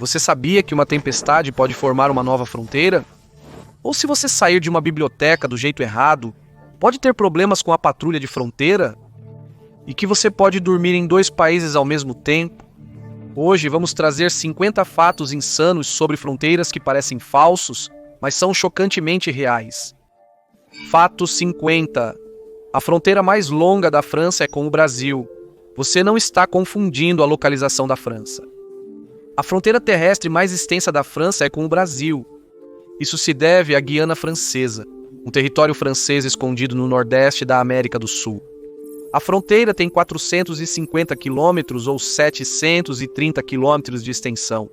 Você sabia que uma tempestade pode formar uma nova fronteira? Ou se você sair de uma biblioteca do jeito errado, pode ter problemas com a patrulha de fronteira? E que você pode dormir em 2 países ao mesmo tempo? Hoje vamos trazer 50 fatos insanos sobre fronteiras que parecem falsos, mas são chocantemente reais. Fato 50. A fronteira mais longa da França é com o Brasil. Você não está confundindo a localização da França. A fronteira terrestre mais extensa da França é com o Brasil. Isso se deve à Guiana Francesa, um território francês escondido no nordeste da América do Sul. A fronteira tem 450 quilômetros ou 730 quilômetros de extensão.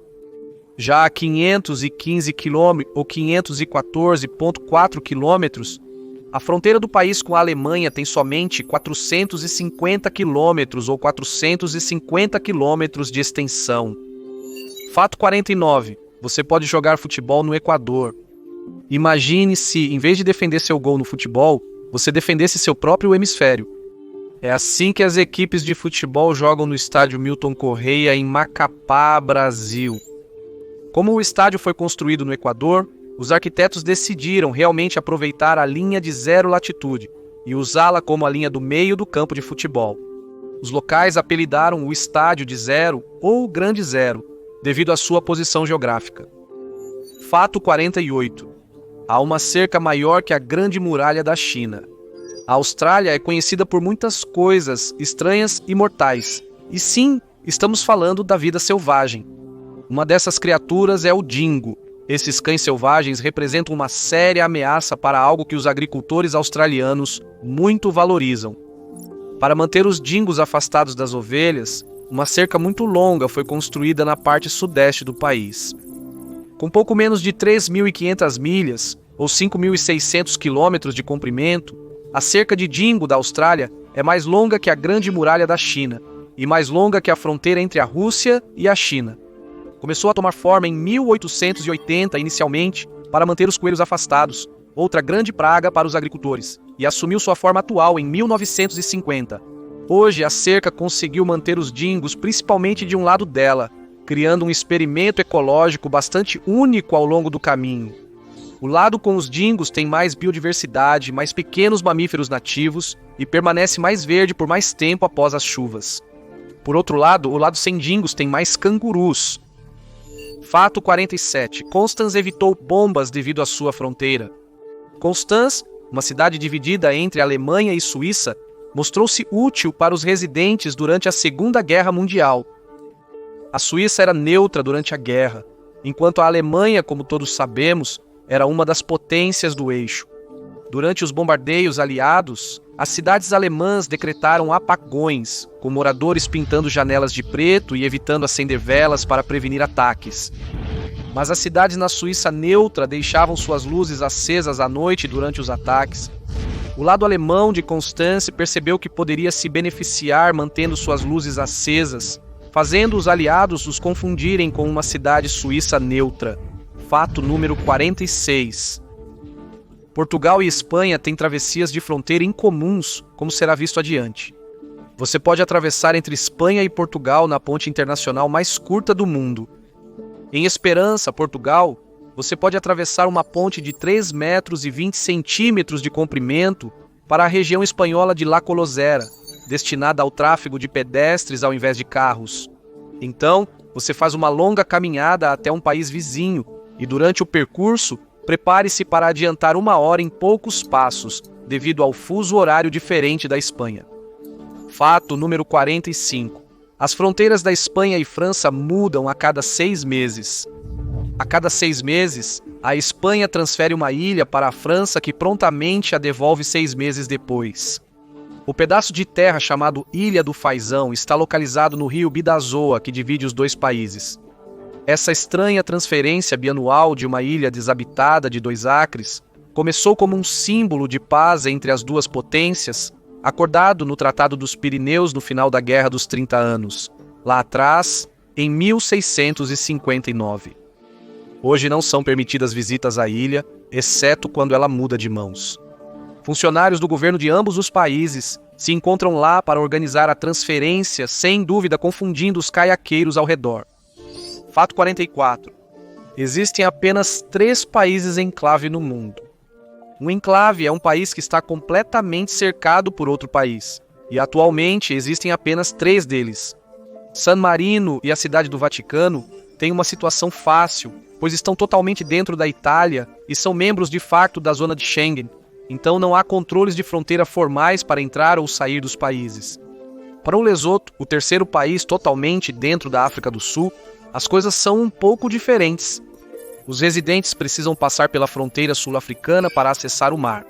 Já a 515 quilômetros ou 514,4 quilômetros, a fronteira do país com a Alemanha tem somente 450 quilômetros ou 450 quilômetros de extensão. Fato 49. Você pode jogar futebol no Equador. Imagine se, em vez de defender seu gol no futebol, você defendesse seu próprio hemisfério. É assim que as equipes de futebol jogam no estádio Milton Correia, em Macapá, Brasil. Como o estádio foi construído no Equador, os arquitetos decidiram realmente aproveitar a linha de 0 latitude e usá-la como a linha do meio do campo de futebol. Os locais apelidaram o estádio de Zero ou Grande Zero, devido à sua posição geográfica. Fato 48. Há uma cerca maior que a Grande Muralha da China. A Austrália é conhecida por muitas coisas estranhas e mortais. E sim, estamos falando da vida selvagem. Uma dessas criaturas é o dingo. Esses cães selvagens representam uma séria ameaça para algo que os agricultores australianos muito valorizam. Para manter os dingos afastados das ovelhas, uma cerca muito longa foi construída na parte sudeste do país. Com pouco menos de 3.500 milhas, ou 5.600 quilômetros de comprimento, a cerca de dingo da Austrália é mais longa que a Grande Muralha da China e mais longa que a fronteira entre a Rússia e a China. Começou a tomar forma em 1880 inicialmente para manter os coelhos afastados, outra grande praga para os agricultores, e assumiu sua forma atual em 1950. Hoje, a cerca conseguiu manter os dingos principalmente de um lado dela, criando um experimento ecológico bastante único ao longo do caminho. O lado com os dingos tem mais biodiversidade, mais pequenos mamíferos nativos e permanece mais verde por mais tempo após as chuvas. Por outro lado, o lado sem dingos tem mais cangurus. Fato 47. Constance evitou bombas devido à sua fronteira. Constance, uma cidade dividida entre Alemanha e Suíça, mostrou-se útil para os residentes durante a Segunda Guerra Mundial. A Suíça era neutra durante a guerra, enquanto a Alemanha, como todos sabemos, era uma das potências do eixo. Durante os bombardeios aliados, as cidades alemãs decretaram apagões, com moradores pintando janelas de preto e evitando acender velas para prevenir ataques. Mas as cidades na Suíça neutra deixavam suas luzes acesas à noite durante os ataques. O lado alemão de Constance percebeu que poderia se beneficiar mantendo suas luzes acesas, fazendo os aliados os confundirem com uma cidade suíça neutra. Fato número 46. Portugal e Espanha têm travessias de fronteira incomuns, como será visto adiante. Você pode atravessar entre Espanha e Portugal na ponte internacional mais curta do mundo. Em Esperança, Portugal, você pode atravessar uma ponte de 3 metros e 20 centímetros de comprimento para a região espanhola de La Colosera, destinada ao tráfego de pedestres ao invés de carros. Então, você faz uma longa caminhada até um país vizinho e, durante o percurso, prepare-se para adiantar 1 hora em poucos passos, devido ao fuso horário diferente da Espanha. Fato número 45. As fronteiras da Espanha e França mudam a cada 6 meses. A cada 6 meses, a Espanha transfere uma ilha para a França que prontamente a devolve 6 meses depois. O pedaço de terra chamado Ilha do Faisão está localizado no rio Bidasoa, que divide os 2 países. Essa estranha transferência bianual de uma ilha desabitada de 2 acres começou como um símbolo de paz entre as 2 potências, acordado no Tratado dos Pirineus no final da Guerra dos 30 Anos, lá atrás, em 1659. Hoje não são permitidas visitas à ilha, exceto quando ela muda de mãos. Funcionários do governo de ambos os países se encontram lá para organizar a transferência, sem dúvida confundindo os caiaqueiros ao redor. Fato 44. Existem apenas 3 países enclave no mundo. Um enclave é um país que está completamente cercado por outro país, e atualmente existem apenas 3 deles. San Marino e a Cidade do Vaticano têm uma situação fácil, pois estão totalmente dentro da Itália e são membros de facto da zona de Schengen, então não há controles de fronteira formais para entrar ou sair dos países. Para o Lesoto, o terceiro país totalmente dentro da África do Sul, as coisas são um pouco diferentes. Os residentes precisam passar pela fronteira sul-africana para acessar o mar.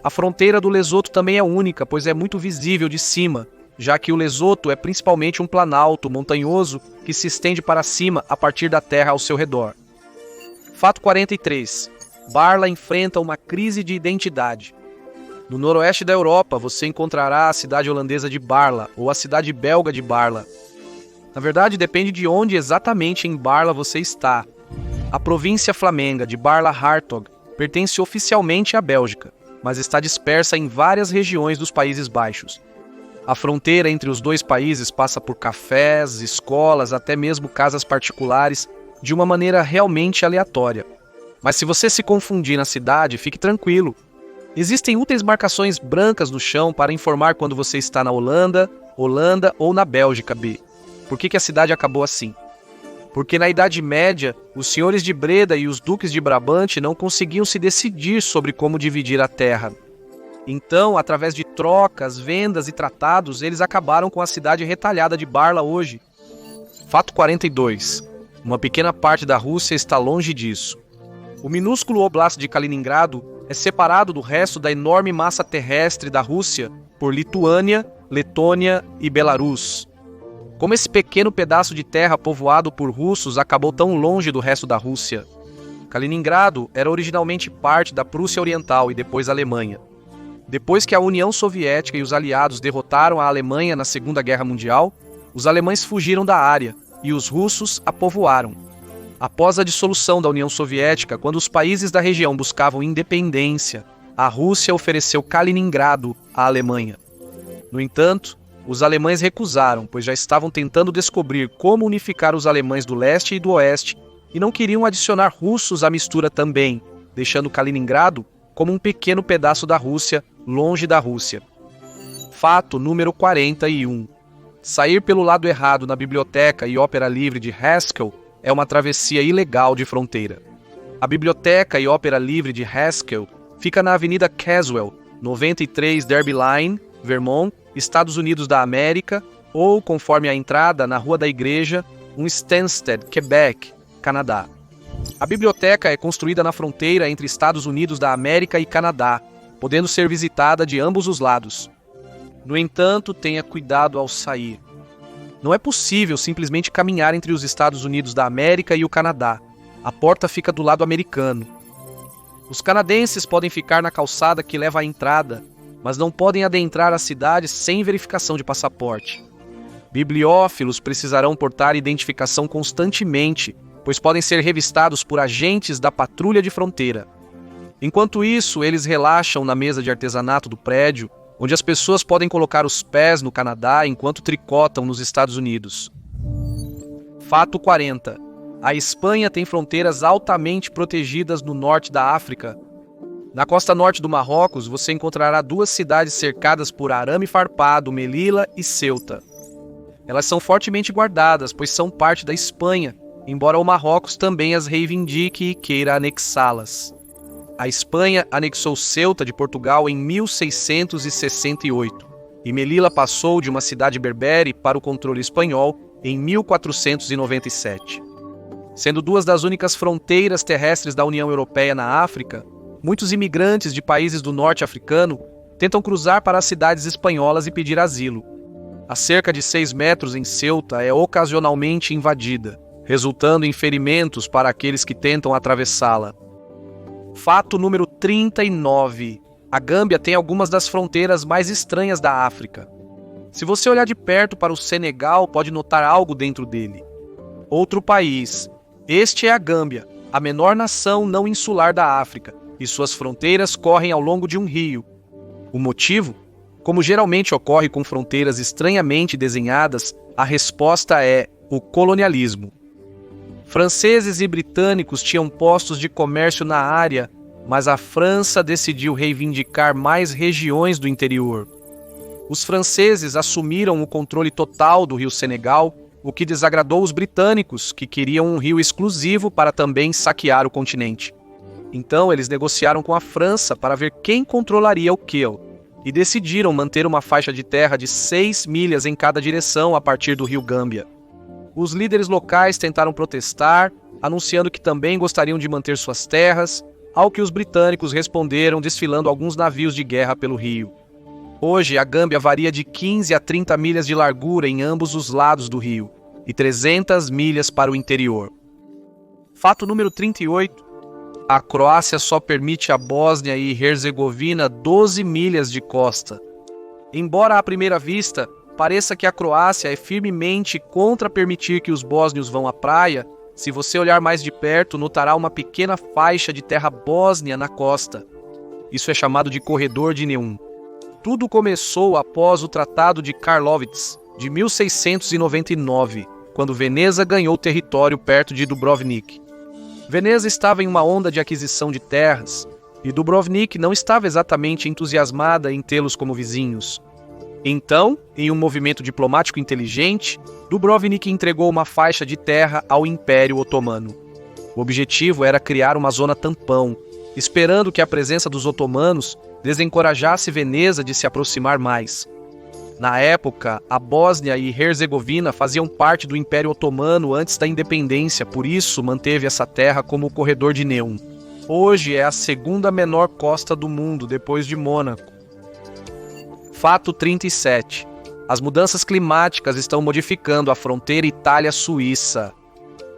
A fronteira do Lesoto também é única, pois é muito visível de cima, já que o Lesoto é principalmente um planalto montanhoso que se estende para cima a partir da terra ao seu redor. Fato 43. Barla enfrenta uma crise de identidade. No noroeste da Europa, você encontrará a cidade holandesa de Barla ou a cidade belga de Barla. Na verdade, depende de onde exatamente em Barla você está. A província flamenga de Barla-Hartog pertence oficialmente à Bélgica, mas está dispersa em várias regiões dos Países Baixos. A fronteira entre os dois países passa por cafés, escolas, até mesmo casas particulares, de uma maneira realmente aleatória. Mas se você se confundir na cidade, fique tranquilo. Existem úteis marcações brancas no chão para informar quando você está na Holanda ou na Bélgica B. Por que a cidade acabou assim? Porque na Idade Média, os senhores de Breda e os duques de Brabante não conseguiam se decidir sobre como dividir a terra. Então, através de trocas, vendas e tratados, eles acabaram com a cidade retalhada de Barla hoje. Fato 42. Uma pequena parte da Rússia está longe disso. O minúsculo Oblast de Kaliningrado é separado do resto da enorme massa terrestre da Rússia por Lituânia, Letônia e Belarus. Como esse pequeno pedaço de terra povoado por russos acabou tão longe do resto da Rússia? Kaliningrado era originalmente parte da Prússia Oriental e depois Alemanha. Depois que a União Soviética e os aliados derrotaram a Alemanha na Segunda Guerra Mundial, os alemães fugiram da área e os russos a povoaram. Após a dissolução da União Soviética, quando os países da região buscavam independência, a Rússia ofereceu Kaliningrado à Alemanha. No entanto, os alemães recusaram, pois já estavam tentando descobrir como unificar os alemães do leste e do oeste e não queriam adicionar russos à mistura também, deixando Kaliningrado como um pequeno pedaço da Rússia, longe da Rússia. Fato número 41. Sair pelo lado errado na Biblioteca e Ópera Livre de Haskell é uma travessia ilegal de fronteira. A Biblioteca e Ópera Livre de Haskell fica na Avenida Caswell, 93 Derby Line, Vermont, Estados Unidos da América, ou, conforme a entrada, na Rua da Igreja, Stansted, Quebec, Canadá. A biblioteca é construída na fronteira entre Estados Unidos da América e Canadá, podendo ser visitada de ambos os lados. No entanto, tenha cuidado ao sair. Não é possível simplesmente caminhar entre os Estados Unidos da América e o Canadá. A porta fica do lado americano. Os canadenses podem ficar na calçada que leva à entrada, mas não podem adentrar a cidade sem verificação de passaporte. Bibliófilos precisarão portar identificação constantemente, pois podem ser revistados por agentes da patrulha de fronteira. Enquanto isso, eles relaxam na mesa de artesanato do prédio, onde as pessoas podem colocar os pés no Canadá enquanto tricotam nos Estados Unidos. Fato 40. A Espanha tem fronteiras altamente protegidas no norte da África. Na costa norte do Marrocos, você encontrará 2 cidades cercadas por arame farpado, Melilla e Ceuta. Elas são fortemente guardadas, pois são parte da Espanha, embora o Marrocos também as reivindique e queira anexá-las. A Espanha anexou Ceuta de Portugal em 1668, e Melilla passou de uma cidade berbere para o controle espanhol em 1497. Sendo 2 das únicas fronteiras terrestres da União Europeia na África, muitos imigrantes de países do norte africano tentam cruzar para as cidades espanholas e pedir asilo. A cerca de 6 metros em Ceuta é ocasionalmente invadida, resultando em ferimentos para aqueles que tentam atravessá-la. Fato número 39. A Gâmbia tem algumas das fronteiras mais estranhas da África. Se você olhar de perto para o Senegal, pode notar algo dentro dele. Outro país. Este é a Gâmbia, a menor nação não insular da África, e suas fronteiras correm ao longo de um rio. O motivo? Como geralmente ocorre com fronteiras estranhamente desenhadas, a resposta é o colonialismo. Franceses e britânicos tinham postos de comércio na área, mas a França decidiu reivindicar mais regiões do interior. Os franceses assumiram o controle total do rio Senegal, o que desagradou os britânicos, que queriam um rio exclusivo para também saquear o continente. Então eles negociaram com a França para ver quem controlaria o quê, e decidiram manter uma faixa de terra de 6 milhas em cada direção a partir do rio Gâmbia. Os líderes locais tentaram protestar, anunciando que também gostariam de manter suas terras, ao que os britânicos responderam desfilando alguns navios de guerra pelo rio. Hoje, a Gâmbia varia de 15 a 30 milhas de largura em ambos os lados do rio, e 300 milhas para o interior. Fato número 38. A Croácia só permite à Bósnia e Herzegovina 12 milhas de costa. Embora à primeira vista pareça que a Croácia é firmemente contra permitir que os bósnios vão à praia, se você olhar mais de perto, notará uma pequena faixa de terra bósnia na costa. Isso é chamado de Corredor de Neum. Tudo começou após o Tratado de Karlovac, de 1699, quando Veneza ganhou território perto de Dubrovnik. Veneza estava em uma onda de aquisição de terras, e Dubrovnik não estava exatamente entusiasmada em tê-los como vizinhos. Então, em um movimento diplomático inteligente, Dubrovnik entregou uma faixa de terra ao Império Otomano. O objetivo era criar uma zona tampão, esperando que a presença dos otomanos desencorajasse Veneza de se aproximar mais. Na época, a Bósnia e Herzegovina faziam parte do Império Otomano antes da independência, por isso manteve essa terra como o Corredor de Neum. Hoje é a segunda menor costa do mundo, depois de Mônaco. Fato 37. As mudanças climáticas estão modificando a fronteira Itália-Suíça.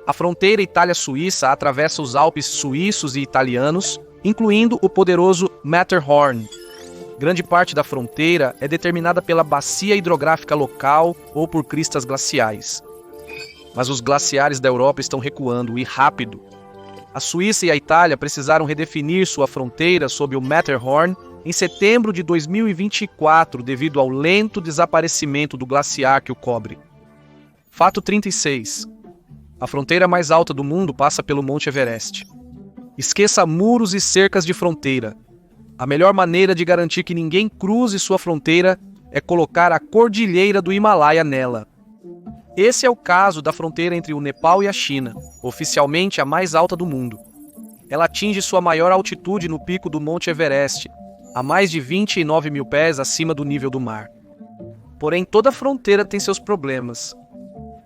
A fronteira Itália-Suíça atravessa os Alpes suíços e italianos, incluindo o poderoso Matterhorn. Grande parte da fronteira é determinada pela bacia hidrográfica local ou por cristas glaciais. Mas os glaciares da Europa estão recuando, e rápido. A Suíça e a Itália precisaram redefinir sua fronteira sob o Matterhorn em setembro de 2024, devido ao lento desaparecimento do glaciar que o cobre. Fato 36. A fronteira mais alta do mundo passa pelo Monte Everest. Esqueça muros e cercas de fronteira. A melhor maneira de garantir que ninguém cruze sua fronteira é colocar a Cordilheira do Himalaia nela. Esse é o caso da fronteira entre o Nepal e a China, oficialmente a mais alta do mundo. Ela atinge sua maior altitude no pico do Monte Everest, a mais de 29 mil pés acima do nível do mar. Porém, toda fronteira tem seus problemas.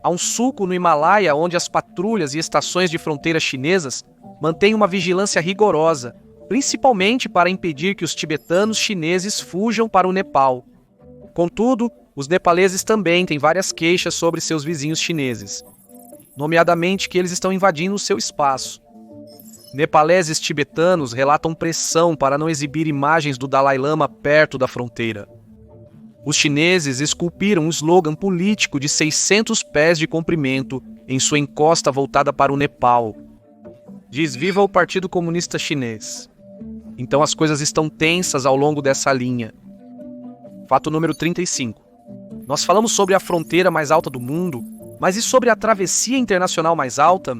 Há um sulco no Himalaia onde as patrulhas e estações de fronteira chinesas mantêm uma vigilância rigorosa, principalmente para impedir que os tibetanos chineses fujam para o Nepal. Contudo, os nepaleses também têm várias queixas sobre seus vizinhos chineses, nomeadamente que eles estão invadindo o seu espaço. Nepaleses tibetanos relatam pressão para não exibir imagens do Dalai Lama perto da fronteira. Os chineses esculpiram um slogan político de 600 pés de comprimento em sua encosta voltada para o Nepal. Diz: "Viva o Partido Comunista Chinês". Então as coisas estão tensas ao longo dessa linha. Fato número 35. Nós falamos sobre a fronteira mais alta do mundo, mas e sobre a travessia internacional mais alta?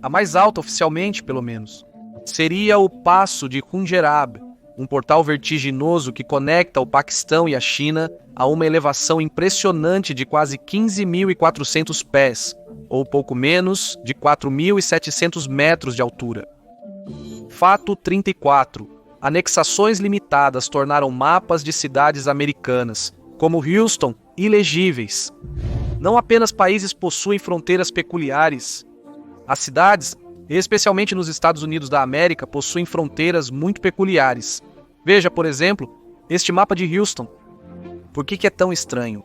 A mais alta oficialmente, pelo menos, seria o Passo de Khunjerab, um portal vertiginoso que conecta o Paquistão e a China a uma elevação impressionante de quase 15.400 pés, ou pouco menos de 4.700 metros de altura. Fato 34. Anexações limitadas tornaram mapas de cidades americanas, como Houston, ilegíveis. Não apenas países possuem fronteiras peculiares. As cidades, especialmente nos Estados Unidos da América, possuem fronteiras muito peculiares. Veja, por exemplo, este mapa de Houston. Por que é tão estranho?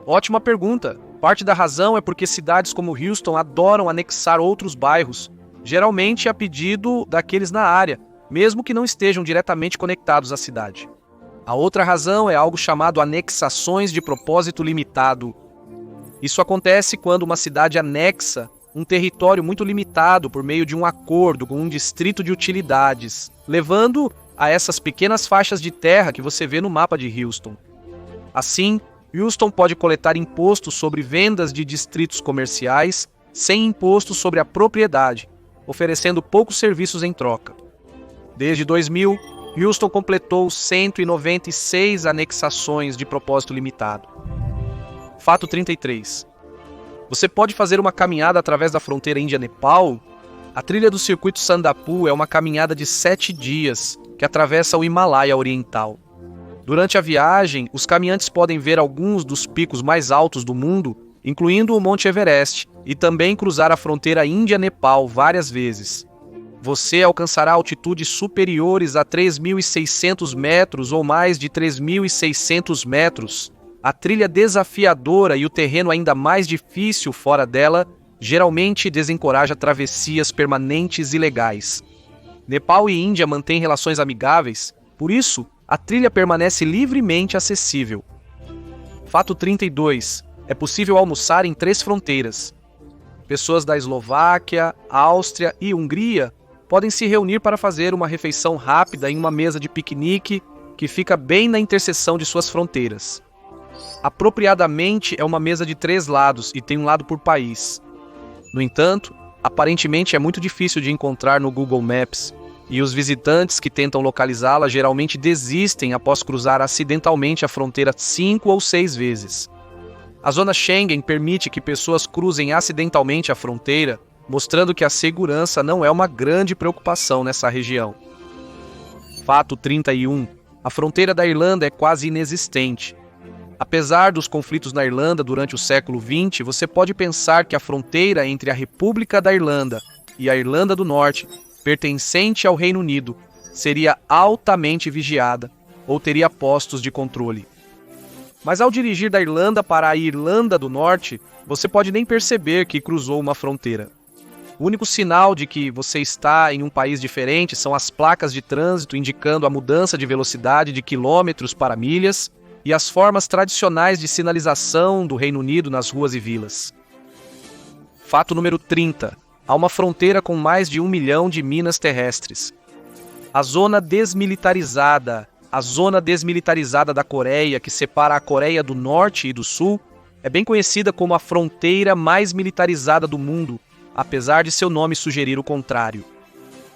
Ótima pergunta. Parte da razão é porque cidades como Houston adoram anexar outros bairros, geralmente a pedido daqueles na área, mesmo que não estejam diretamente conectados à cidade. A outra razão é algo chamado anexações de propósito limitado. Isso acontece quando uma cidade anexa um território muito limitado por meio de um acordo com um distrito de utilidades, levando a essas pequenas faixas de terra que você vê no mapa de Houston. Assim, Houston pode coletar impostos sobre vendas de distritos comerciais, sem imposto sobre a propriedade, oferecendo poucos serviços em troca. Desde 2000, Houston completou 196 anexações de propósito limitado. Fato 33. Você pode fazer uma caminhada através da fronteira Índia-Nepal. A trilha do circuito Sandapur é uma caminhada de 7 dias que atravessa o Himalaia Oriental. Durante a viagem, os caminhantes podem ver alguns dos picos mais altos do mundo, incluindo o Monte Everest, e também cruzar a fronteira Índia-Nepal várias vezes. Você alcançará altitudes superiores a 3.600 metros ou mais de 3.600 metros. A trilha desafiadora e o terreno ainda mais difícil fora dela geralmente desencoraja travessias permanentes e legais. Nepal e Índia mantêm relações amigáveis, por isso, a trilha permanece livremente acessível. Fato 32. É possível almoçar em 3 fronteiras. Pessoas da Eslováquia, Áustria e Hungria podem se reunir para fazer uma refeição rápida em uma mesa de piquenique que fica bem na interseção de suas fronteiras. Apropriadamente, é uma mesa de 3 lados e tem um lado por país. No entanto, aparentemente é muito difícil de encontrar no Google Maps, e os visitantes que tentam localizá-la geralmente desistem após cruzar acidentalmente a fronteira 5 ou 6 vezes. A zona Schengen permite que pessoas cruzem acidentalmente a fronteira, mostrando que a segurança não é uma grande preocupação nessa região. Fato 31. A fronteira da Irlanda é quase inexistente. Apesar dos conflitos na Irlanda durante o século XX, você pode pensar que a fronteira entre a República da Irlanda e a Irlanda do Norte, pertencente ao Reino Unido, seria altamente vigiada ou teria postos de controle. Mas ao dirigir da Irlanda para a Irlanda do Norte, você pode nem perceber que cruzou uma fronteira. O único sinal de que você está em um país diferente são as placas de trânsito indicando a mudança de velocidade de quilômetros para milhas e as formas tradicionais de sinalização do Reino Unido nas ruas e vilas. Fato número 30. Há uma fronteira com mais de 1 milhão de minas terrestres. A zona desmilitarizada da Coreia, que separa a Coreia do Norte e do Sul, é bem conhecida como a fronteira mais militarizada do mundo, apesar de seu nome sugerir o contrário.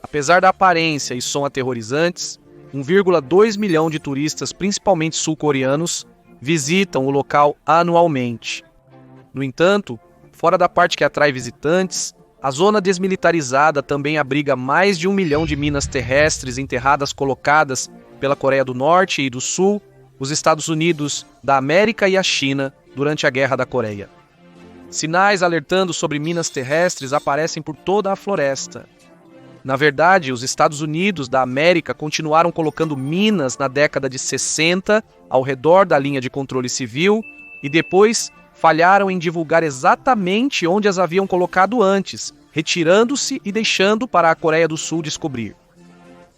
Apesar da aparência e som aterrorizantes, 1,2 milhão de turistas, principalmente sul-coreanos, visitam o local anualmente. No entanto, fora da parte que atrai visitantes, a zona desmilitarizada também abriga mais de 1 milhão de minas terrestres enterradas colocadas pela Coreia do Norte e do Sul, os Estados Unidos da América e a China durante a Guerra da Coreia. Sinais alertando sobre minas terrestres aparecem por toda a floresta. Na verdade, os Estados Unidos da América continuaram colocando minas na década de 60 ao redor da linha de controle civil e depois falharam em divulgar exatamente onde as haviam colocado antes, retirando-se e deixando para a Coreia do Sul descobrir.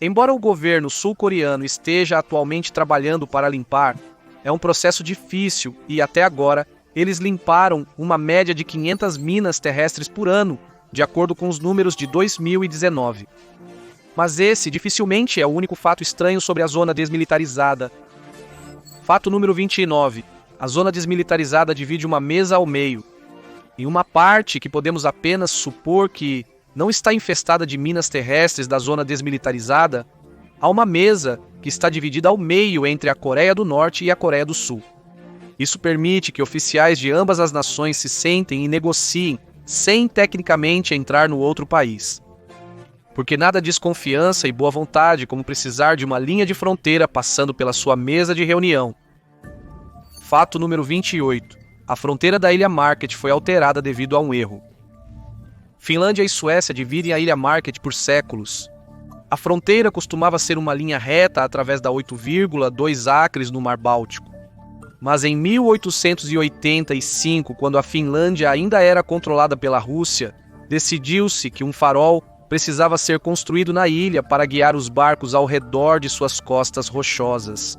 Embora o governo sul-coreano esteja atualmente trabalhando para limpar, é um processo difícil e, até agora, eles limparam uma média de 500 minas terrestres por ano, de acordo com os números de 2019. Mas esse dificilmente é o único fato estranho sobre a zona desmilitarizada. Fato número 29. A zona desmilitarizada divide uma mesa ao meio. Em uma parte que podemos apenas supor que não está infestada de minas terrestres da zona desmilitarizada, há uma mesa que está dividida ao meio entre a Coreia do Norte e a Coreia do Sul. Isso permite que oficiais de ambas as nações se sentem e negociem sem tecnicamente entrar no outro país. Porque nada diz confiança e boa vontade como precisar de uma linha de fronteira passando pela sua mesa de reunião. Fato número 28. A fronteira da Ilha Market foi alterada devido a um erro. Finlândia e Suécia dividem a Ilha Market por séculos. A fronteira costumava ser uma linha reta através da 8,2 acres no Mar Báltico. Mas em 1885, quando a Finlândia ainda era controlada pela Rússia, decidiu-se que um farol precisava ser construído na ilha para guiar os barcos ao redor de suas costas rochosas.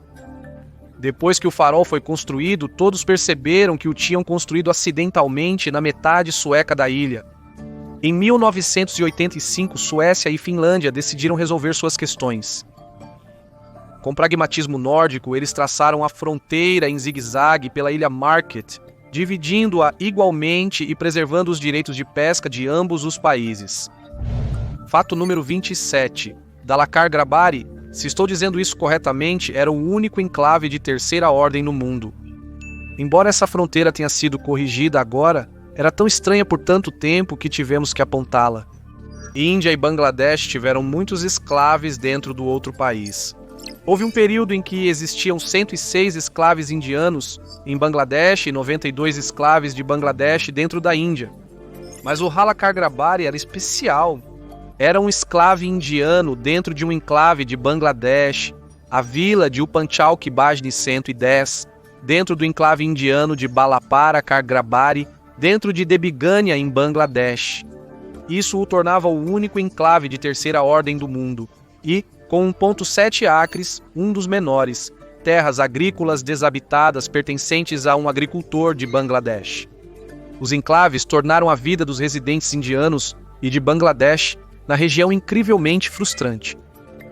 Depois que o farol foi construído, todos perceberam que o tinham construído acidentalmente na metade sueca da ilha. Em 1985, Suécia e Finlândia decidiram resolver suas questões. Com pragmatismo nórdico, eles traçaram a fronteira em zigue-zague pela ilha Market dividindo-a igualmente e preservando os direitos de pesca de ambos os países. Fato número 27. Dalakar Grabari, se estou dizendo isso corretamente, era o único enclave de terceira ordem no mundo. Embora essa fronteira tenha sido corrigida agora, era tão estranha por tanto tempo que tivemos que apontá-la. Índia e Bangladesh tiveram muitos escravos dentro do outro país. Houve um período em que existiam 106 escravos indianos em Bangladesh e 92 escravos de Bangladesh dentro da Índia. Mas o Dalakar Grabari era especial. Era um escravo indiano dentro de um enclave de Bangladesh, a vila de Upanchal Bajni 110, dentro do enclave indiano de Dalakar Grabari, dentro de Debigania, em Bangladesh. Isso o tornava o único enclave de terceira ordem do mundo e, com 1,7 acres, um dos menores, terras agrícolas desabitadas pertencentes a um agricultor de Bangladesh. Os enclaves tornaram a vida dos residentes indianos e de Bangladesh na região incrivelmente frustrante.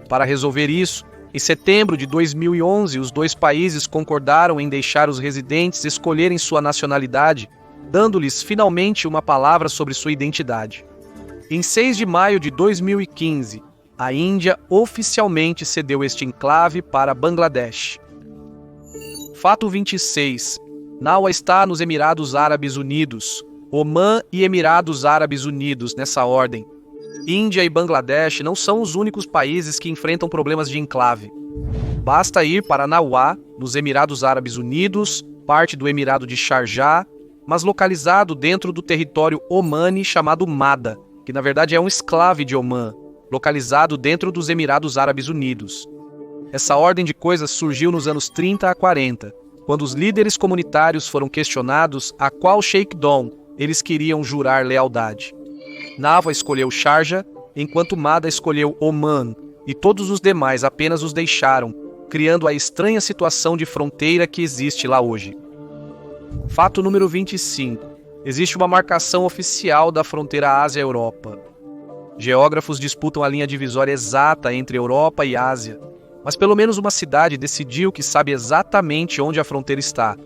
Para resolver isso, em setembro de 2011, os dois países concordaram em deixar os residentes escolherem sua nacionalidade, dando-lhes finalmente uma palavra sobre sua identidade. Em 6 de maio de 2015, a Índia oficialmente cedeu este enclave para Bangladesh. Fato 26. Naua está nos Emirados Árabes Unidos, Omã e Emirados Árabes Unidos, nessa ordem. Índia e Bangladesh não são os únicos países que enfrentam problemas de enclave. Basta ir para Naua, nos Emirados Árabes Unidos, parte do Emirado de Sharjah, mas localizado dentro do território omani chamado Mada, que na verdade é um enclave de Omã, localizado dentro dos Emirados Árabes Unidos. Essa ordem de coisas surgiu nos anos 30 a 40, quando os líderes comunitários foram questionados a qual Sheikhdom eles queriam jurar lealdade. Naua escolheu Sharjah, enquanto Mada escolheu Oman, e todos os demais apenas os deixaram, criando a estranha situação de fronteira que existe lá hoje. Fato número 25. Existe uma marcação oficial da fronteira Ásia-Europa. Geógrafos disputam a linha divisória exata entre Europa e Ásia, mas pelo menos uma cidade decidiu que sabe exatamente onde a fronteira está,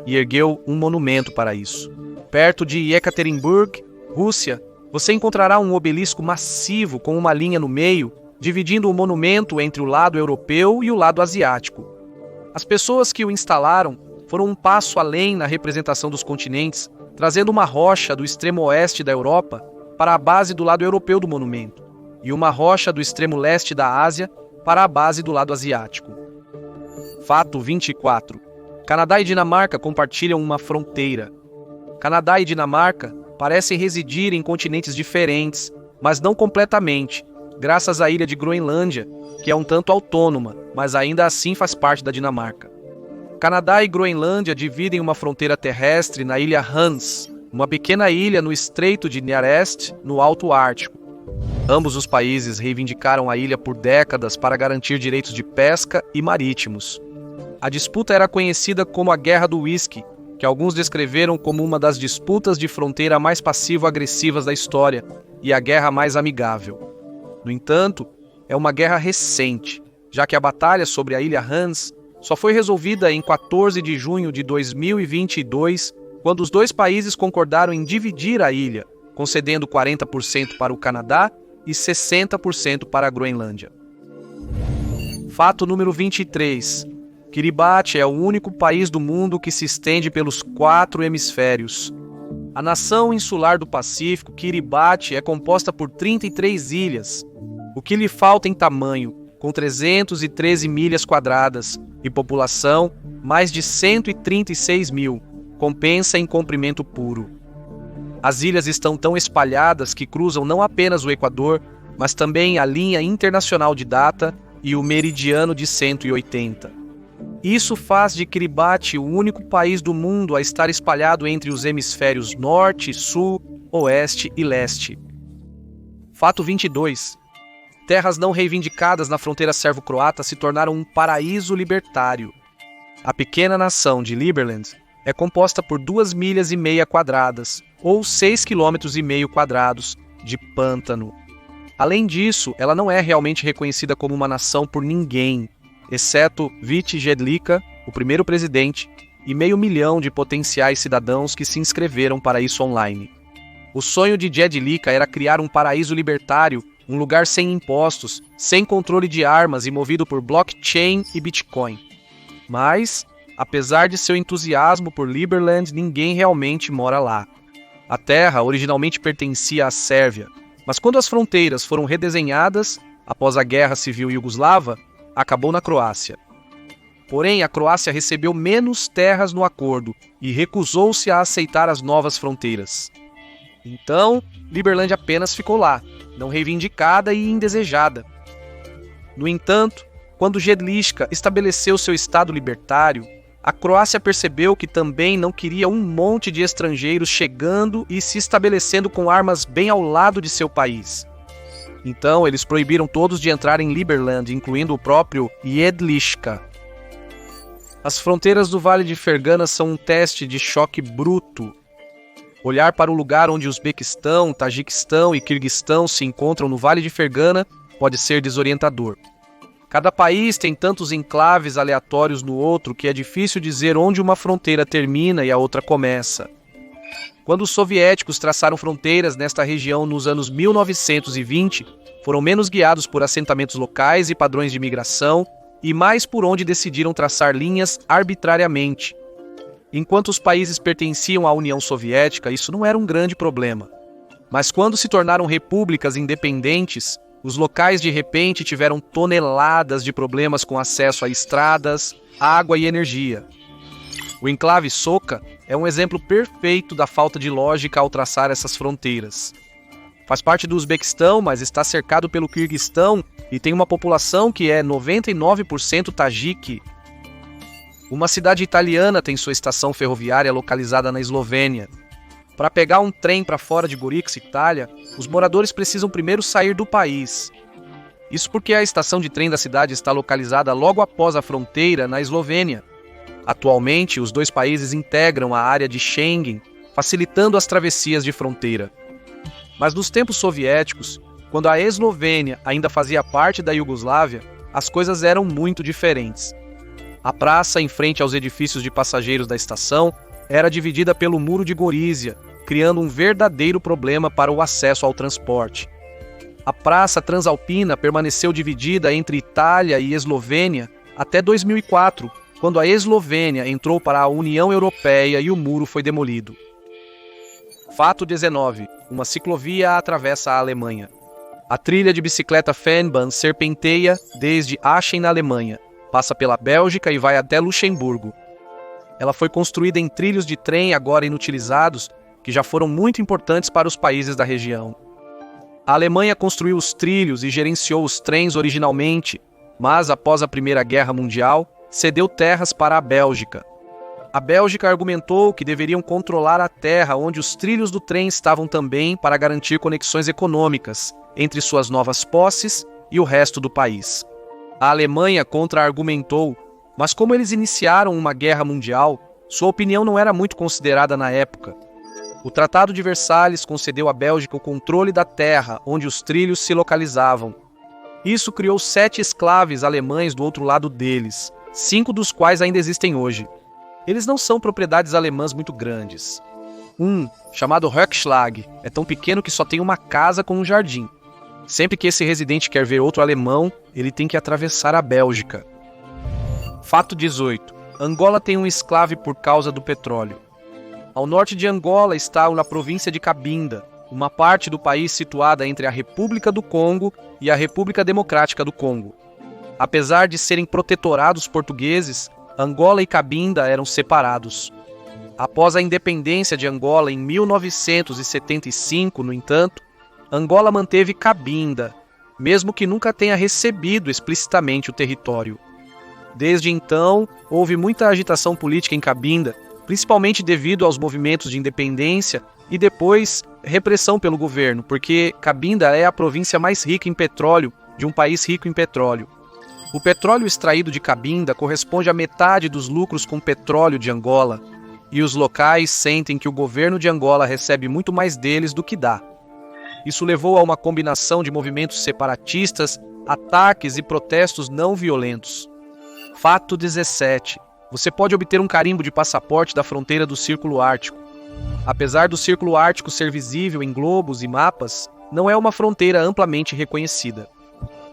e ergueu um monumento para isso. Perto de Yekaterinburg, Rússia, você encontrará um obelisco massivo com uma linha no meio, dividindo o monumento entre o lado europeu e o lado asiático. As pessoas que o instalaram foram um passo além na representação dos continentes, trazendo uma rocha do extremo oeste da Europa para a base do lado europeu do monumento, e uma rocha do extremo leste da Ásia para a base do lado asiático. Fato 24. Canadá e Dinamarca compartilham uma fronteira. Canadá e Dinamarca parecem residir em continentes diferentes, mas não completamente, graças à ilha de Groenlândia, que é um tanto autônoma, mas ainda assim faz parte da Dinamarca. Canadá e Groenlândia dividem uma fronteira terrestre na ilha Hans, uma pequena ilha no Estreito de Nearest, no Alto Ártico. Ambos os países reivindicaram a ilha por décadas para garantir direitos de pesca e marítimos. A disputa era conhecida como a Guerra do Whisky, que alguns descreveram como uma das disputas de fronteira mais passivo-agressivas da história e a guerra mais amigável. No entanto, é uma guerra recente, já que a batalha sobre a ilha Hans só foi resolvida em 14 de junho de 2022, quando os dois países concordaram em dividir a ilha, concedendo 40% para o Canadá e 60% para a Groenlândia. Fato número 23. Kiribati é o único país do mundo que se estende pelos 4 hemisférios. A nação insular do Pacífico, Kiribati, é composta por 33 ilhas, o que lhe falta em tamanho, com 313 milhas quadradas, e população, mais de 136 mil, compensa em comprimento puro. As ilhas estão tão espalhadas que cruzam não apenas o Equador, mas também a linha internacional de data e o meridiano de 180. Isso faz de Kiribati o único país do mundo a estar espalhado entre os hemisférios norte, sul, oeste e leste. Fato 22. Terras não reivindicadas na fronteira servo-croata se tornaram um paraíso libertário. A pequena nação de Liberland é composta por 2,5 milhas quadradas, ou 6,5 km quadrados, de pântano. Além disso, ela não é realmente reconhecida como uma nação por ninguém, exceto Vít Jedlička, o primeiro presidente, e 500.000 de potenciais cidadãos que se inscreveram para isso online. O sonho de Jedlicka era criar um paraíso libertário, um lugar sem impostos, sem controle de armas e movido por blockchain e Bitcoin. Mas, apesar de seu entusiasmo por Liberland, ninguém realmente mora lá. A terra originalmente pertencia à Sérvia, mas quando as fronteiras foram redesenhadas, após a Guerra Civil Iugoslava, acabou na Croácia. Porém, a Croácia recebeu menos terras no acordo e recusou-se a aceitar as novas fronteiras. Então, Liberland apenas ficou lá, não reivindicada e indesejada. No entanto, quando Jedlicka estabeleceu seu Estado libertário, a Croácia percebeu que também não queria um monte de estrangeiros chegando e se estabelecendo com armas bem ao lado de seu país. Então, eles proibiram todos de entrar em Liberland, incluindo o próprio Jedlicka. As fronteiras do Vale de Fergana são um teste de choque bruto. Olhar para o lugar onde Uzbequistão, Tajiquistão e Quirguistão se encontram no Vale de Fergana pode ser desorientador. Cada país tem tantos enclaves aleatórios no outro que é difícil dizer onde uma fronteira termina e a outra começa. Quando os soviéticos traçaram fronteiras nesta região nos anos 1920, foram menos guiados por assentamentos locais e padrões de migração, e mais por onde decidiram traçar linhas arbitrariamente. Enquanto os países pertenciam à União Soviética, isso não era um grande problema. Mas quando se tornaram repúblicas independentes, os locais de repente tiveram toneladas de problemas com acesso a estradas, água e energia. O enclave Soca é um exemplo perfeito da falta de lógica ao traçar essas fronteiras. Faz parte do Uzbequistão, mas está cercado pelo Quirguistão e tem uma população que é 99% tajique. Uma cidade italiana tem sua estação ferroviária localizada na Eslovênia. Para pegar um trem para fora de Gorica, Itália, os moradores precisam primeiro sair do país. Isso porque a estação de trem da cidade está localizada logo após a fronteira na Eslovênia. Atualmente, os dois países integram a área de Schengen, facilitando as travessias de fronteira. Mas nos tempos soviéticos, quando a Eslovênia ainda fazia parte da Iugoslávia, as coisas eram muito diferentes. A praça em frente aos edifícios de passageiros da estação era dividida pelo Muro de Gorizia, criando um verdadeiro problema para o acesso ao transporte. A Praça Transalpina permaneceu dividida entre Itália e Eslovênia até 2004, quando a Eslovênia entrou para a União Europeia e o muro foi demolido. Fato 19. Uma ciclovia atravessa a Alemanha. A trilha de bicicleta Fernbahn serpenteia desde Aachen, na Alemanha, passa pela Bélgica e vai até Luxemburgo. Ela foi construída em trilhos de trem agora inutilizados, que já foram muito importantes para os países da região. A Alemanha construiu os trilhos e gerenciou os trens originalmente, mas após a Primeira Guerra Mundial, cedeu terras para a Bélgica. A Bélgica argumentou que deveriam controlar a terra onde os trilhos do trem estavam também para garantir conexões econômicas entre suas novas posses e o resto do país. A Alemanha contra-argumentou, mas como eles iniciaram uma guerra mundial, sua opinião não era muito considerada na época. O Tratado de Versalhes concedeu à Bélgica o controle da terra onde os trilhos se localizavam. Isso criou 7 esclaves alemães do outro lado deles, 5 dos quais ainda existem hoje. Eles não são propriedades alemãs muito grandes. Um, chamado Röckschlag, é tão pequeno que só tem uma casa com um jardim. Sempre que esse residente quer ver outro alemão, ele tem que atravessar a Bélgica. Fato 18. Angola tem um esclave por causa do petróleo. Ao norte de Angola está na província de Cabinda, uma parte do país situada entre a República do Congo e a República Democrática do Congo. Apesar de serem protetorados portugueses, Angola e Cabinda eram separados. Após a independência de Angola em 1975, no entanto, Angola manteve Cabinda, mesmo que nunca tenha recebido explicitamente o território. Desde então, houve muita agitação política em Cabinda, principalmente devido aos movimentos de independência e depois repressão pelo governo, porque Cabinda é a província mais rica em petróleo de um país rico em petróleo. O petróleo extraído de Cabinda corresponde à metade dos lucros com petróleo de Angola, e os locais sentem que o governo de Angola recebe muito mais deles do que dá. Isso levou a uma combinação de movimentos separatistas, ataques e protestos não violentos. Fato 17. você pode obter um carimbo de passaporte da fronteira do Círculo Ártico. Apesar do Círculo Ártico ser visível em globos e mapas, não é uma fronteira amplamente reconhecida.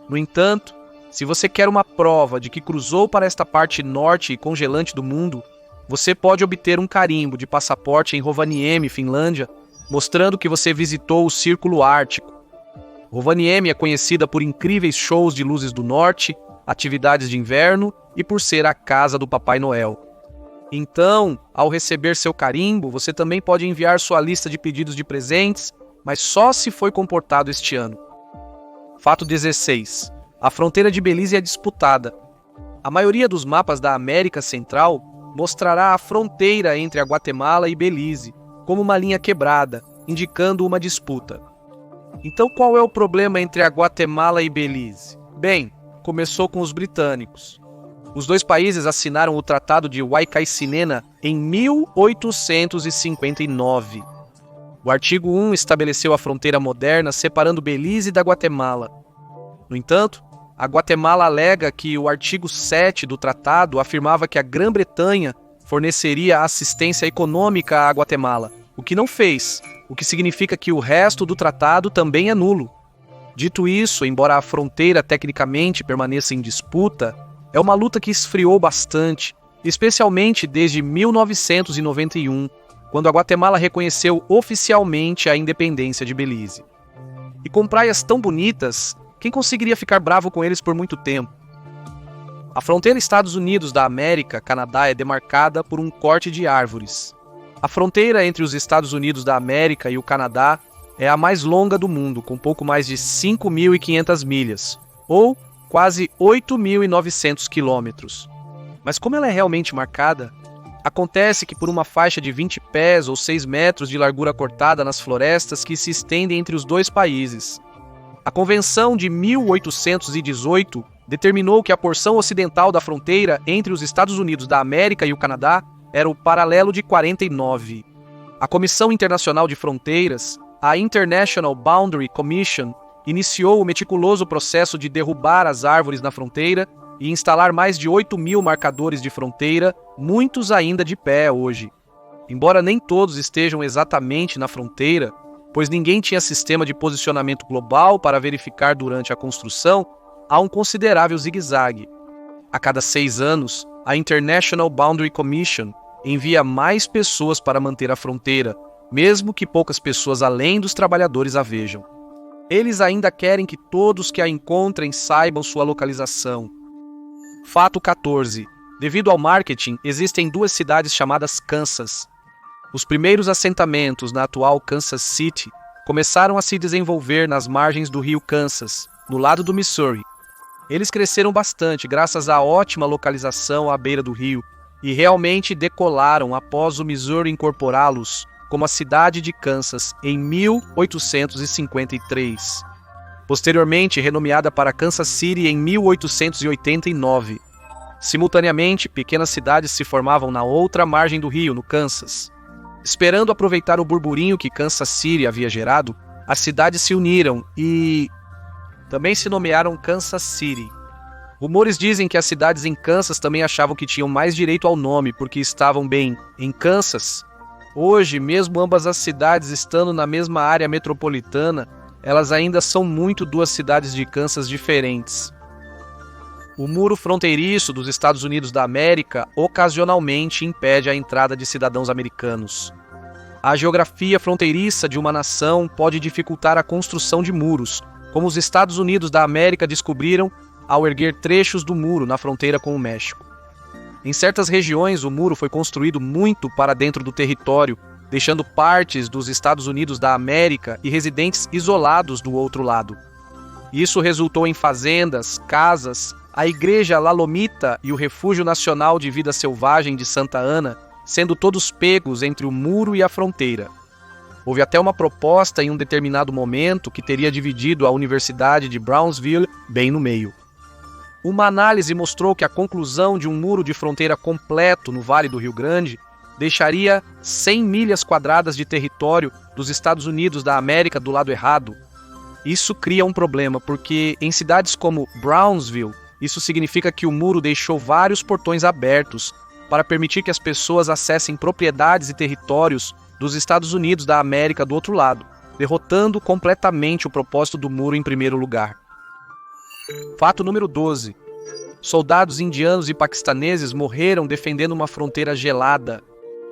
No entanto, se você quer uma prova de que cruzou para esta parte norte e congelante do mundo, você pode obter um carimbo de passaporte em Rovaniemi, Finlândia, mostrando que você visitou o Círculo Ártico. Rovaniemi é conhecida por incríveis shows de luzes do norte, atividades de inverno e por ser a casa do Papai Noel. Então, ao receber seu carimbo, você também pode enviar sua lista de pedidos de presentes, mas só se foi comportado este ano. Fato 16. A fronteira de Belize é disputada. A maioria dos mapas da América Central mostrará a fronteira entre a Guatemala e Belize como uma linha quebrada, indicando uma disputa. Então, qual é o problema entre a Guatemala e Belize? Bem, começou com os britânicos. Os dois países assinaram o Tratado de Huaycaicinena em 1859. O artigo 1 estabeleceu a fronteira moderna separando Belize da Guatemala. No entanto, a Guatemala alega que o artigo 7 do tratado afirmava que a Grã-Bretanha forneceria assistência econômica à Guatemala, o que não fez, o que significa que o resto do tratado também é nulo. Dito isso, embora a fronteira tecnicamente permaneça em disputa, é uma luta que esfriou bastante, especialmente desde 1991, quando a Guatemala reconheceu oficialmente a independência de Belize. E com praias tão bonitas, quem conseguiria ficar bravo com eles por muito tempo? A fronteira Estados Unidos da América, Canadá, é demarcada por um corte de árvores. A fronteira entre os Estados Unidos da América e o Canadá é a mais longa do mundo, com pouco mais de 5.500 milhas, ou quase 8.900 quilômetros. Mas como ela é realmente marcada? Acontece que por uma faixa de 20 pés ou 6 metros de largura cortada nas florestas que se estendem entre os dois países. A Convenção de 1818 determinou que a porção ocidental da fronteira entre os Estados Unidos da América e o Canadá era o paralelo de 49. A Comissão Internacional de Fronteiras, a International Boundary Commission, iniciou o meticuloso processo de derrubar as árvores na fronteira e instalar mais de 8.000 marcadores de fronteira, muitos ainda de pé hoje. Embora nem todos estejam exatamente na fronteira, pois ninguém tinha sistema de posicionamento global para verificar durante a construção, há um considerável zigue-zague. A cada 6 anos, a International Boundary Commission envia mais pessoas para manter a fronteira, mesmo que poucas pessoas além dos trabalhadores a vejam. Eles ainda querem que todos que a encontrem saibam sua localização. Fato 14. Devido ao marketing, existem 2 cidades chamadas Kansas. Os primeiros assentamentos na atual Kansas City começaram a se desenvolver nas margens do rio Kansas, no lado do Missouri. Eles cresceram bastante graças à ótima localização à beira do rio e realmente decolaram após o Missouri incorporá-los como a cidade de Kansas em 1853. Posteriormente, renomeada para Kansas City em 1889. Simultaneamente, pequenas cidades se formavam na outra margem do rio, no Kansas. Esperando aproveitar o burburinho que Kansas City havia gerado, as cidades se uniram e também se nomearam Kansas City. Rumores dizem que as cidades em Kansas também achavam que tinham mais direito ao nome porque estavam bem em Kansas. Hoje, mesmo ambas as cidades estando na mesma área metropolitana, elas ainda são muito 2 cidades de Kansas diferentes. O muro fronteiriço dos Estados Unidos da América ocasionalmente impede a entrada de cidadãos americanos. A geografia fronteiriça de uma nação pode dificultar a construção de muros, como os Estados Unidos da América descobriram ao erguer trechos do muro na fronteira com o México. Em certas regiões, o muro foi construído muito para dentro do território, deixando partes dos Estados Unidos da América e residentes isolados do outro lado. Isso resultou em fazendas, casas, a Igreja Lalomita e o Refúgio Nacional de Vida Selvagem de Santa Ana, sendo todos pegos entre o muro e a fronteira. Houve até uma proposta em um determinado momento que teria dividido a Universidade de Brownsville bem no meio. Uma análise mostrou que a conclusão de um muro de fronteira completo no Vale do Rio Grande deixaria 100 milhas quadradas de território dos Estados Unidos da América do lado errado. Isso cria um problema, porque em cidades como Brownsville, isso significa que o muro deixou vários portões abertos, para permitir que as pessoas acessem propriedades e territórios dos Estados Unidos da América do outro lado, derrotando completamente o propósito do muro em primeiro lugar. Fato número 12. Soldados indianos e paquistaneses morreram defendendo uma fronteira gelada.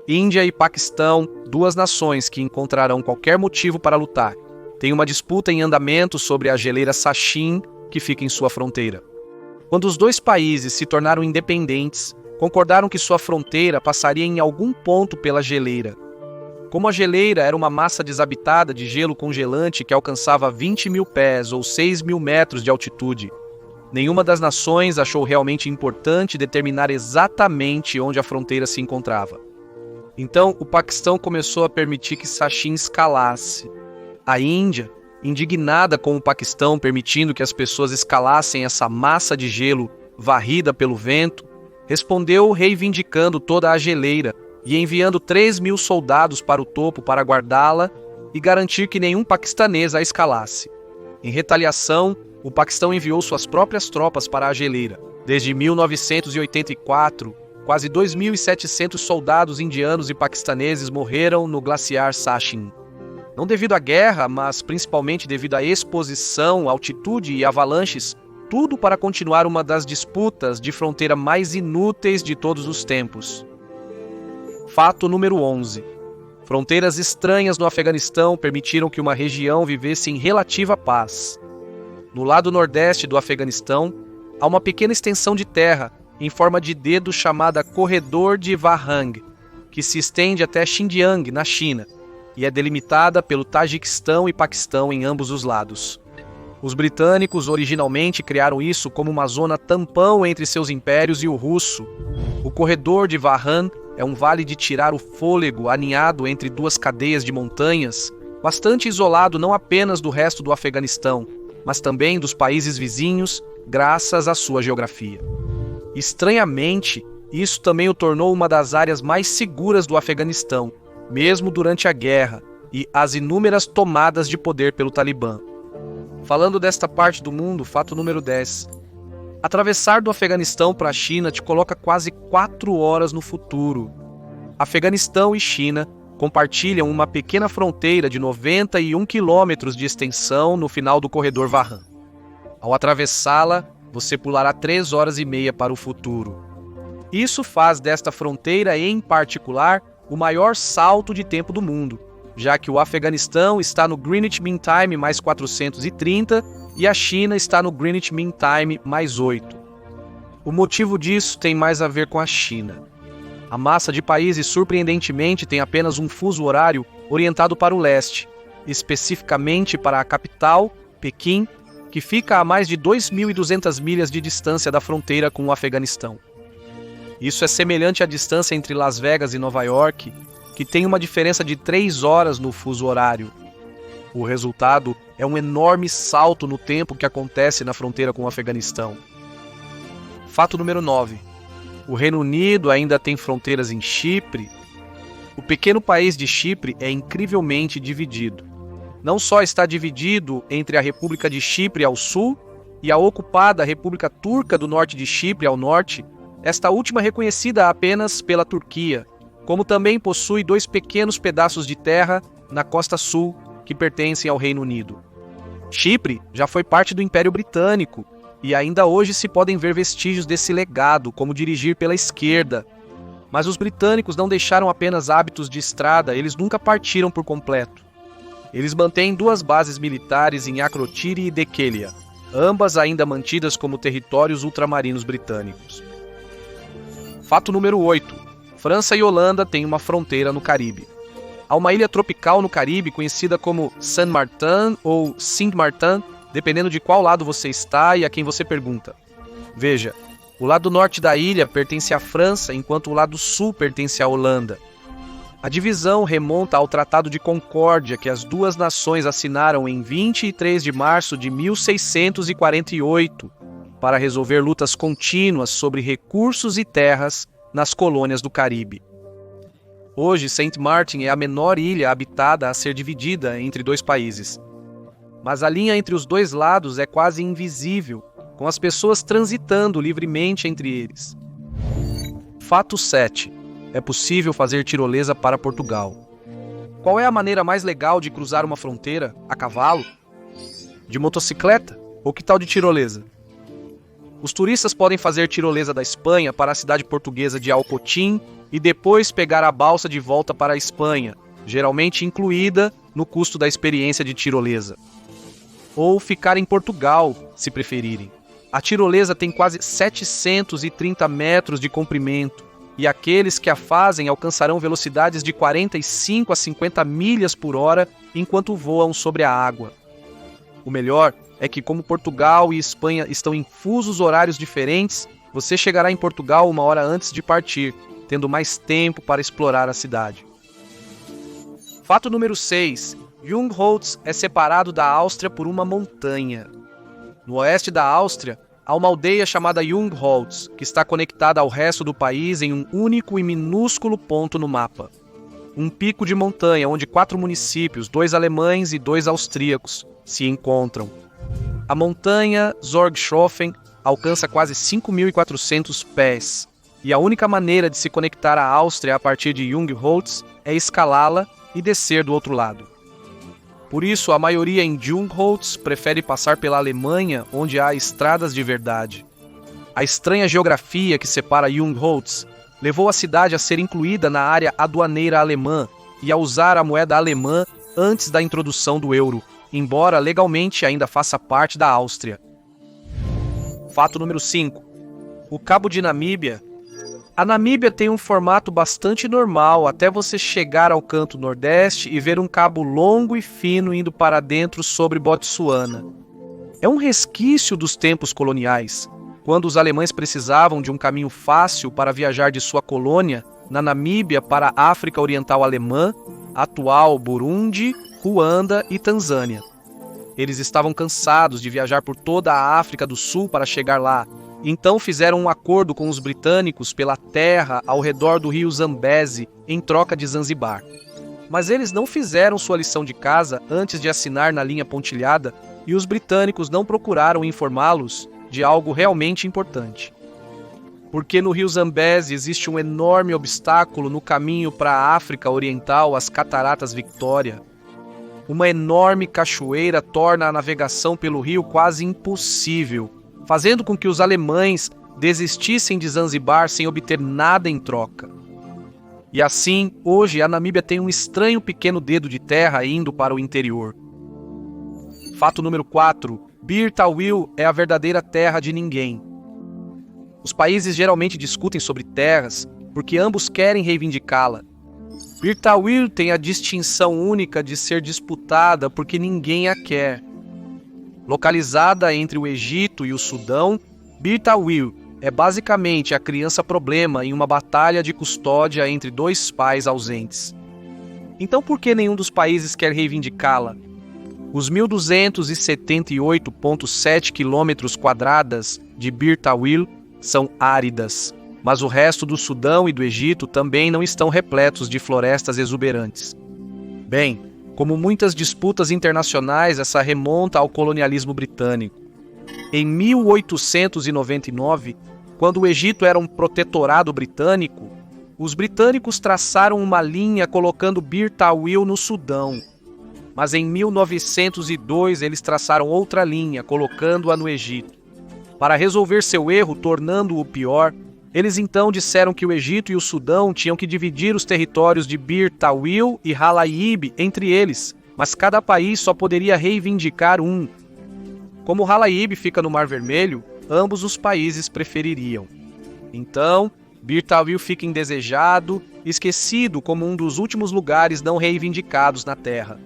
Índia e Paquistão, duas nações que encontrarão qualquer motivo para lutar, têm uma disputa em andamento sobre a geleira Sachin, que fica em sua fronteira. Quando os dois países se tornaram independentes, concordaram que sua fronteira passaria em algum ponto pela geleira. Como a geleira era uma massa desabitada de gelo congelante que alcançava 20 mil pés ou 6 mil metros de altitude, nenhuma das nações achou realmente importante determinar exatamente onde a fronteira se encontrava. Então, o Paquistão começou a permitir que Sachin escalasse. A Índia, indignada com o Paquistão permitindo que as pessoas escalassem essa massa de gelo varrida pelo vento, respondeu reivindicando toda a geleira e enviando 3.000 soldados para o topo para guardá-la e garantir que nenhum paquistanês a escalasse. Em retaliação, o Paquistão enviou suas próprias tropas para a geleira. Desde 1984, quase 2.700 soldados indianos e paquistaneses morreram no glaciar Sachin. Não devido à guerra, mas principalmente devido à exposição, altitude e avalanches, tudo para continuar uma das disputas de fronteira mais inúteis de todos os tempos. Fato número 11. Fronteiras estranhas no Afeganistão permitiram que uma região vivesse em relativa paz. No lado nordeste do Afeganistão, há uma pequena extensão de terra em forma de dedo chamada Corredor de Vahang, que se estende até Xinjiang, na China, e é delimitada pelo Tajiquistão e Paquistão em ambos os lados. Os britânicos originalmente criaram isso como uma zona tampão entre seus impérios e o russo. O Corredor de Vahang é um vale de tirar o fôlego aninhado entre duas cadeias de montanhas, bastante isolado não apenas do resto do Afeganistão, mas também dos países vizinhos, graças à sua geografia. Estranhamente, isso também o tornou uma das áreas mais seguras do Afeganistão, mesmo durante a guerra e as inúmeras tomadas de poder pelo Talibã. Falando desta parte do mundo, fato número 10. Atravessar do Afeganistão para a China te coloca quase 4 horas no futuro. Afeganistão e China compartilham uma pequena fronteira de 91 quilômetros de extensão no final do corredor Vahang. Ao atravessá-la, você pulará 3 horas e meia para o futuro. Isso faz desta fronteira, em particular, o maior salto de tempo do mundo, já que o Afeganistão está no Greenwich Mean Time mais 430 e a China está no Greenwich Mean Time mais 8. O motivo disso tem mais a ver com a China. A massa de países surpreendentemente tem apenas um fuso horário orientado para o leste, especificamente para a capital, Pequim, que fica a mais de 2.200 milhas de distância da fronteira com o Afeganistão. Isso é semelhante à distância entre Las Vegas e Nova York, que tem uma diferença de 3 horas no fuso horário. O resultado é um enorme salto no tempo que acontece na fronteira com o Afeganistão. Fato número 9. O Reino Unido ainda tem fronteiras em Chipre. O pequeno país de Chipre é incrivelmente dividido. Não só está dividido entre a República de Chipre ao sul e a ocupada República Turca do Norte de Chipre ao norte, esta última reconhecida apenas pela Turquia, como também possui 2 pequenos pedaços de terra na costa sul que pertencem ao Reino Unido. Chipre já foi parte do Império Britânico e ainda hoje se podem ver vestígios desse legado, como dirigir pela esquerda. Mas os britânicos não deixaram apenas hábitos de estrada, eles nunca partiram por completo. Eles mantêm 2 bases militares em Akrotiri e Dekelia, ambas ainda mantidas como territórios ultramarinos britânicos. Fato número 8. França e Holanda têm uma fronteira no Caribe. Há uma ilha tropical no Caribe conhecida como Saint-Martin ou Sint-Martin, dependendo de qual lado você está e a quem você pergunta. Veja, o lado norte da ilha pertence à França, enquanto o lado sul pertence à Holanda. A divisão remonta ao Tratado de Concórdia que as duas nações assinaram em 23 de março de 1648 para resolver lutas contínuas sobre recursos e terras nas colônias do Caribe. Hoje, Saint Martin é a menor ilha habitada a ser dividida entre 2 países. Mas a linha entre os 2 lados é quase invisível, com as pessoas transitando livremente entre eles. Fato 7. É possível fazer tirolesa para Portugal. Qual é a maneira mais legal de cruzar uma fronteira? A cavalo? De motocicleta? Ou que tal de tirolesa? Os turistas podem fazer tirolesa da Espanha para a cidade portuguesa de Alcotim e depois pegar a balsa de volta para a Espanha, geralmente incluída no custo da experiência de tirolesa. Ou ficar em Portugal, se preferirem. A tirolesa tem quase 730 metros de comprimento e aqueles que a fazem alcançarão velocidades de 45 a 50 milhas por hora enquanto voam sobre a água. O melhor é que, como Portugal e Espanha estão em fusos horários diferentes, você chegará em Portugal 1 hora antes de partir, tendo mais tempo para explorar a cidade. Fato número 6. Jungholz é separado da Áustria por uma montanha. No oeste da Áustria, há uma aldeia chamada Jungholz, que está conectada ao resto do país em um único e minúsculo ponto no mapa. Um pico de montanha onde 4 municípios, 2 alemães e 2 austríacos, se encontram. A montanha Zorgshofen alcança quase 5.400 pés, e a única maneira de se conectar à Áustria a partir de Jungholz é escalá-la e descer do outro lado. Por isso, a maioria em Jungholz prefere passar pela Alemanha, onde há estradas de verdade. A estranha geografia que separa Jungholz levou a cidade a ser incluída na área aduaneira alemã e a usar a moeda alemã antes da introdução do euro, embora legalmente ainda faça parte da Áustria. Fato número 5. O Cabo de Namíbia. A Namíbia tem um formato bastante normal até você chegar ao canto nordeste e ver um cabo longo e fino indo para dentro sobre Botsuana. É um resquício dos tempos coloniais, quando os alemães precisavam de um caminho fácil para viajar de sua colônia, na Namíbia, para a África Oriental Alemã, atual Burundi, Ruanda e Tanzânia. Eles estavam cansados de viajar por toda a África do Sul para chegar lá, então fizeram um acordo com os britânicos pela terra ao redor do rio Zambeze em troca de Zanzibar. Mas eles não fizeram sua lição de casa antes de assinar na linha pontilhada e os britânicos não procuraram informá-los de algo realmente importante. Porque no rio Zambeze existe um enorme obstáculo no caminho para a África Oriental, as Cataratas Victoria. Uma enorme cachoeira torna a navegação pelo rio quase impossível, fazendo com que os alemães desistissem de Zanzibar sem obter nada em troca. E assim, hoje, a Namíbia tem um estranho pequeno dedo de terra indo para o interior. Fato número 4. Bir Tawil é a verdadeira terra de ninguém. Os países geralmente discutem sobre terras porque ambos querem reivindicá-la. Bir Tawil tem a distinção única de ser disputada porque ninguém a quer. Localizada entre o Egito e o Sudão, Bir Tawil é basicamente a criança problema em uma batalha de custódia entre 2 pais ausentes. Então por que nenhum dos países quer reivindicá-la? Os 1.278,7 km² de Bir Tawil são áridas, mas o resto do Sudão e do Egito também não estão repletos de florestas exuberantes. Bem, como muitas disputas internacionais, essa remonta ao colonialismo britânico. Em 1899, quando o Egito era um protetorado britânico, os britânicos traçaram uma linha colocando Bir Tawil no Sudão. Mas em 1902 eles traçaram outra linha, colocando-a no Egito. Para resolver seu erro, tornando-o pior, eles então disseram que o Egito e o Sudão tinham que dividir os territórios de Bir Tawil e Halaib entre eles, mas cada país só poderia reivindicar um. Como Halaib fica no Mar Vermelho, ambos os países prefeririam. Então, Bir Tawil fica indesejado, esquecido como um dos últimos lugares não reivindicados na Terra.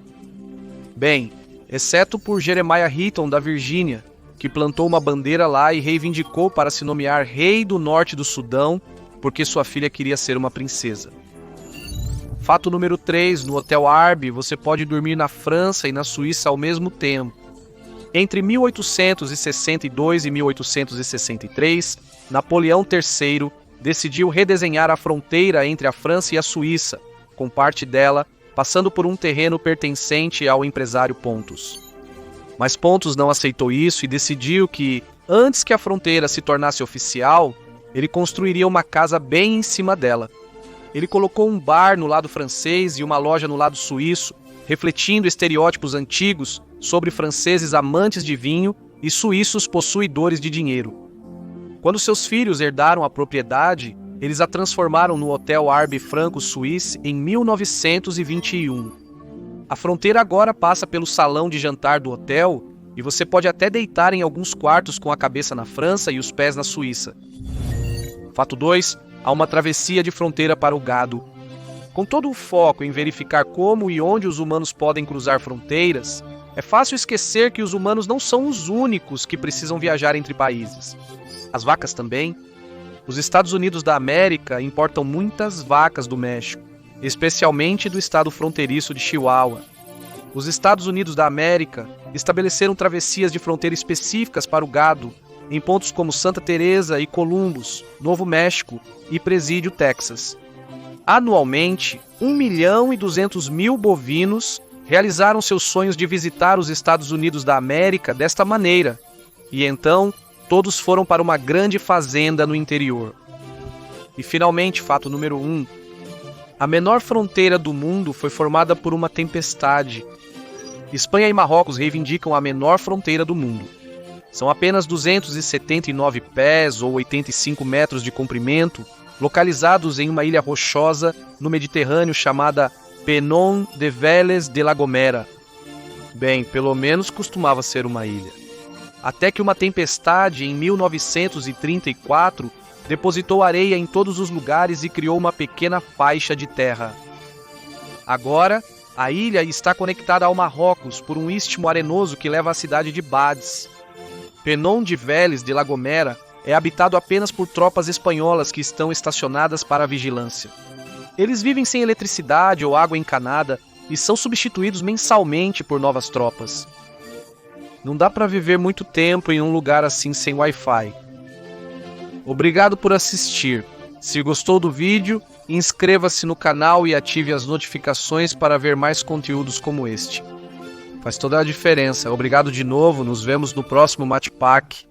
Bem, exceto por Jeremiah Heaton da Virgínia, que plantou uma bandeira lá e reivindicou para se nomear rei do norte do Sudão, porque sua filha queria ser uma princesa. Fato número 3, no Hotel Arbe, você pode dormir na França e na Suíça ao mesmo tempo. Entre 1862 e 1863, Napoleão III decidiu redesenhar a fronteira entre a França e a Suíça, com parte dela passando por um terreno pertencente ao empresário Pontus. Mas Pontus não aceitou isso e decidiu que, antes que a fronteira se tornasse oficial, ele construiria uma casa bem em cima dela. Ele colocou um bar no lado francês e uma loja no lado suíço, refletindo estereótipos antigos sobre franceses amantes de vinho e suíços possuidores de dinheiro. Quando seus filhos herdaram a propriedade, eles a transformaram no Hotel Arbe Franco Suisse em 1921. A fronteira agora passa pelo salão de jantar do hotel e você pode até deitar em alguns quartos com a cabeça na França e os pés na Suíça. Fato 2. Há uma travessia de fronteira para o gado. Com todo o foco em verificar como e onde os humanos podem cruzar fronteiras, é fácil esquecer que os humanos não são os únicos que precisam viajar entre países. As vacas também. Os Estados Unidos da América importam muitas vacas do México, especialmente do estado fronteiriço de Chihuahua. Os Estados Unidos da América estabeleceram travessias de fronteira específicas para o gado em pontos como Santa Teresa e Columbus, Novo México e Presídio, Texas. Anualmente, 1.200.000 bovinos realizaram seus sonhos de visitar os Estados Unidos da América desta maneira, e então todos foram para uma grande fazenda no interior. E finalmente, fato número 1. A menor fronteira do mundo foi formada por uma tempestade. Espanha e Marrocos reivindicam a menor fronteira do mundo. São apenas 279 pés ou 85 metros de comprimento, localizados em uma ilha rochosa no Mediterrâneo chamada Peñón de Vélez de la Gomera. Bem, pelo menos costumava ser uma ilha. Até que uma tempestade em 1934 depositou areia em todos os lugares e criou uma pequena faixa de terra. Agora, a ilha está conectada ao Marrocos por um istmo arenoso que leva à cidade de Bades. Peñón de Vélez de la Gomera é habitado apenas por tropas espanholas que estão estacionadas para a vigilância. Eles vivem sem eletricidade ou água encanada e são substituídos mensalmente por novas tropas. Não dá para viver muito tempo em um lugar assim sem Wi-Fi. Obrigado por assistir. Se gostou do vídeo, inscreva-se no canal e ative as notificações para ver mais conteúdos como este. Faz toda a diferença. Obrigado de novo, nos vemos no próximo Matpack.